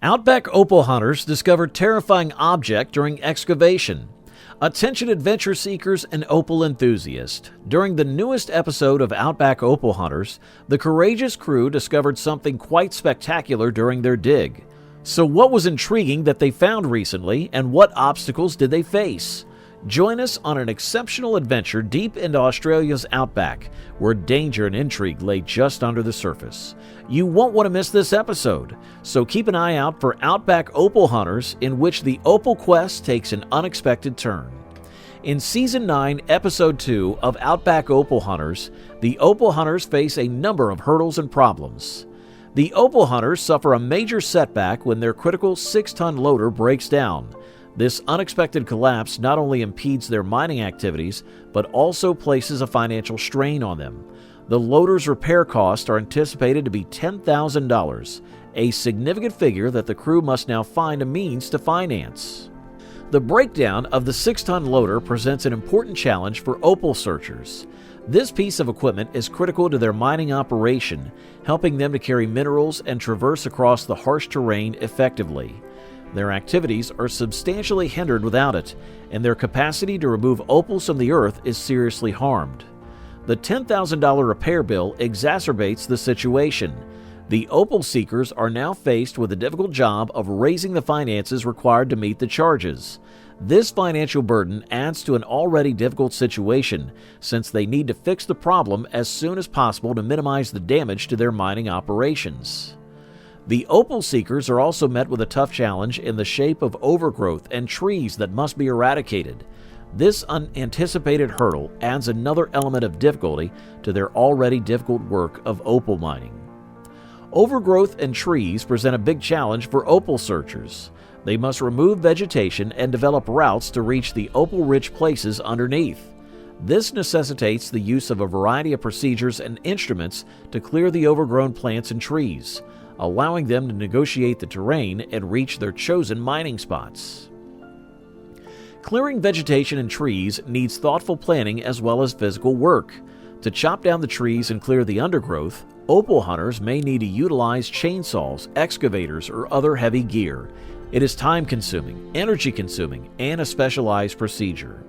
Outback Opal Hunters discovered terrifying object during excavation. Attention adventure seekers and opal enthusiasts. During the newest episode of Outback Opal Hunters, the courageous crew discovered something quite spectacular during their dig. So what was intriguing that they found recently, and what obstacles did they face? Join us on an exceptional adventure deep into Australia's outback, where danger and intrigue lay just under the surface. You won't want to miss this episode, so keep an eye out for Outback Opal Hunters, in which the opal quest takes an unexpected turn. In Season 9, Episode 2 of Outback Opal Hunters, the opal hunters face a number of hurdles and problems. The opal hunters suffer a major setback when their critical 6-ton loader breaks down. This unexpected collapse not only impedes their mining activities, but also places a financial strain on them. The loader's repair costs are anticipated to be $10,000, a significant figure that the crew must now find a means to finance. The breakdown of the 6-ton loader presents an important challenge for opal searchers. This piece of equipment is critical to their mining operation, helping them to carry minerals and traverse across the harsh terrain effectively. Their activities are substantially hindered without it, and their capacity to remove opals from the earth is seriously harmed. The $10,000 repair bill exacerbates the situation. The opal seekers are now faced with the difficult job of raising the finances required to meet the charges. This financial burden adds to an already difficult situation, since they need to fix the problem as soon as possible to minimize the damage to their mining operations. The opal seekers are also met with a tough challenge in the shape of overgrowth and trees that must be eradicated. This unanticipated hurdle adds another element of difficulty to their already difficult work of opal mining. Overgrowth and trees present a big challenge for opal searchers. They must remove vegetation and develop routes to reach the opal-rich places underneath. This necessitates the use of a variety of procedures and instruments to clear the overgrown plants and trees, allowing them to negotiate the terrain and reach their chosen mining spots. Clearing vegetation and trees needs thoughtful planning as well as physical work. To chop down the trees and clear the undergrowth, opal hunters may need to utilize chainsaws, excavators, or other heavy gear. It is time-consuming, energy-consuming, and a specialized procedure.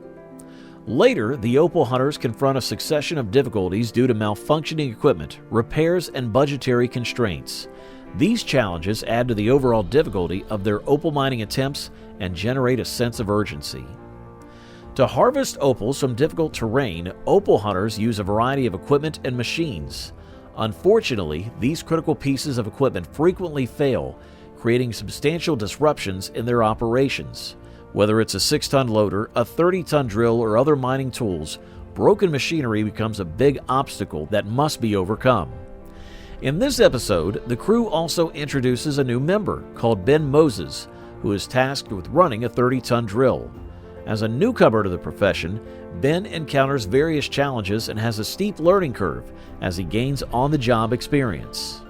Later, the opal hunters confront a succession of difficulties due to malfunctioning equipment, repairs, and budgetary constraints. These challenges add to the overall difficulty of their opal mining attempts and generate a sense of urgency. To harvest opals from difficult terrain, opal hunters use a variety of equipment and machines. Unfortunately, these critical pieces of equipment frequently fail, creating substantial disruptions in their operations. Whether it's a 6-ton loader, a 30-ton drill, or other mining tools, broken machinery becomes a big obstacle that must be overcome. In this episode, the crew also introduces a new member called Ben Moses, who is tasked with running a 30-ton drill. As a newcomer to the profession, Ben encounters various challenges and has a steep learning curve as he gains on-the-job experience.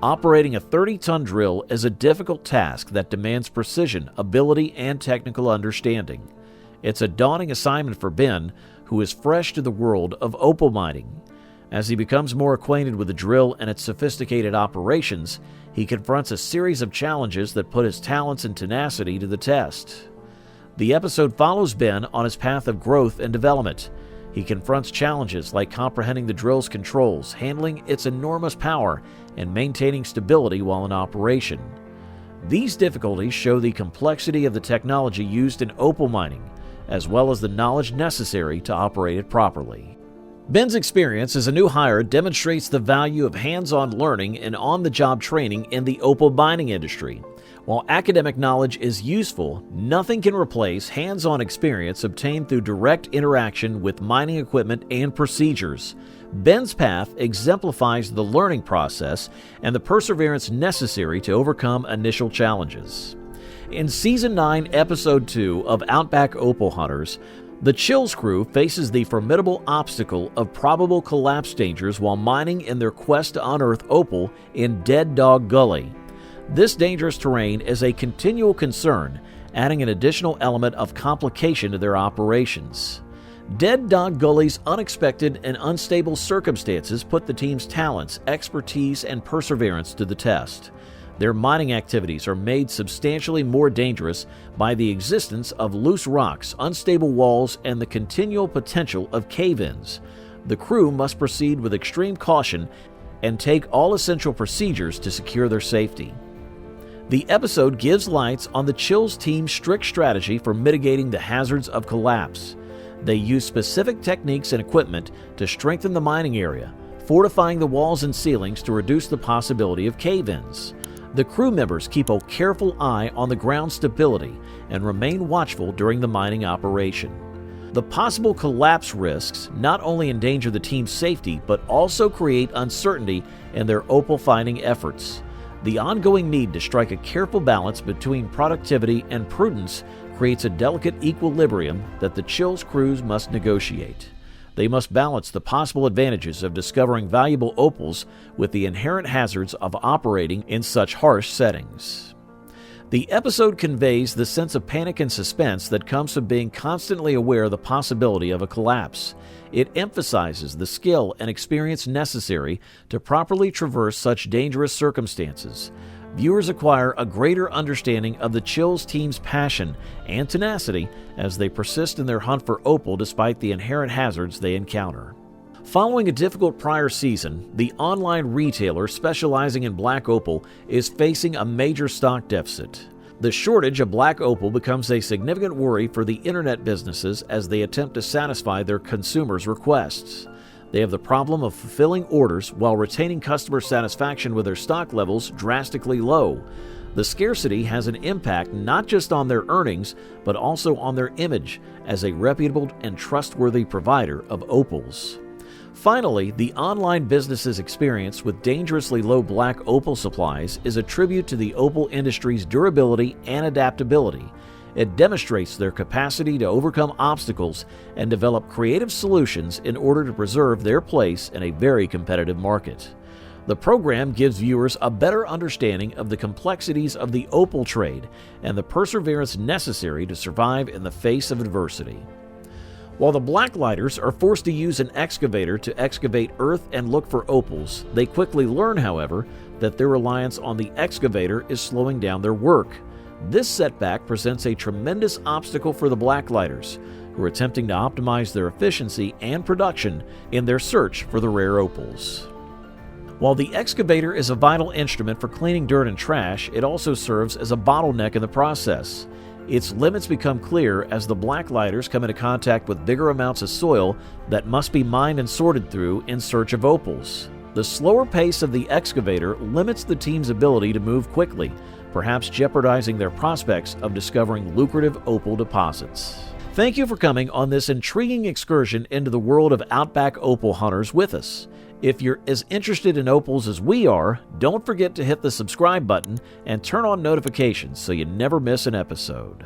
Operating a 30-ton drill is a difficult task that demands precision, ability, and technical understanding. It's a daunting assignment for Ben, who is fresh to the world of opal mining. As he becomes more acquainted with the drill and its sophisticated operations, he confronts a series of challenges that put his talents and tenacity to the test. The episode follows Ben on his path of growth and development. He confronts challenges like comprehending the drill's controls, handling its enormous power, and maintaining stability while in operation. These difficulties show the complexity of the technology used in opal mining, as well as the knowledge necessary to operate it properly. Ben's experience as a new hire demonstrates the value of hands-on learning and on-the-job training in the opal mining industry. While academic knowledge is useful, nothing can replace hands-on experience obtained through direct interaction with mining equipment and procedures. Ben's path exemplifies the learning process and the perseverance necessary to overcome initial challenges. In Season 9, Episode 2 of Outback Opal Hunters, the Chills crew faces the formidable obstacle of probable collapse dangers while mining in their quest to unearth opal in Dead Dog Gully. This dangerous terrain is a continual concern, adding an additional element of complication to their operations. Dead Dog Gully's unexpected and unstable circumstances put the team's talents, expertise, and perseverance to the test. Their mining activities are made substantially more dangerous by the existence of loose rocks, unstable walls, and the continual potential of cave-ins. The crew must proceed with extreme caution and take all essential procedures to secure their safety. The episode gives lights on the Chills team's strict strategy for mitigating the hazards of collapse. They use specific techniques and equipment to strengthen the mining area, fortifying the walls and ceilings to reduce the possibility of cave-ins. The crew members keep a careful eye on the ground stability and remain watchful during the mining operation. The possible collapse risks not only endanger the team's safety but also create uncertainty in their opal finding efforts. The ongoing need to strike a careful balance between productivity and prudence creates a delicate equilibrium that the Chills crews must negotiate. They must balance the possible advantages of discovering valuable opals with the inherent hazards of operating in such harsh settings. The episode conveys the sense of panic and suspense that comes from being constantly aware of the possibility of a collapse. It emphasizes the skill and experience necessary to properly traverse such dangerous circumstances. Viewers acquire a greater understanding of the Chills team's passion and tenacity as they persist in their hunt for opal despite the inherent hazards they encounter. Following a difficult prior season, the online retailer specializing in black opal is facing a major stock deficit. The shortage of black opal becomes a significant worry for the internet businesses as they attempt to satisfy their consumers' requests. They have the problem of fulfilling orders while retaining customer satisfaction with their stock levels drastically low. The scarcity has an impact not just on their earnings, but also on their image as a reputable and trustworthy provider of opals. Finally, the online business's experience with dangerously low black opal supplies is a tribute to the opal industry's durability and adaptability. It demonstrates their capacity to overcome obstacles and develop creative solutions in order to preserve their place in a very competitive market. The program gives viewers a better understanding of the complexities of the opal trade and the perseverance necessary to survive in the face of adversity. While the blacklighters are forced to use an excavator to excavate earth and look for opals, they quickly learn, however, that their reliance on the excavator is slowing down their work. This setback presents a tremendous obstacle for the blacklighters, who are attempting to optimize their efficiency and production in their search for the rare opals. While the excavator is a vital instrument for cleaning dirt and trash, it also serves as a bottleneck in the process. Its limits become clear as the blacklighters come into contact with bigger amounts of soil that must be mined and sorted through in search of opals. The slower pace of the excavator limits the team's ability to move quickly, perhaps jeopardizing their prospects of discovering lucrative opal deposits. Thank you for coming on this intriguing excursion into the world of Outback Opal Hunters with us. If you're as interested in opals as we are, don't forget to hit the subscribe button and turn on notifications so you never miss an episode.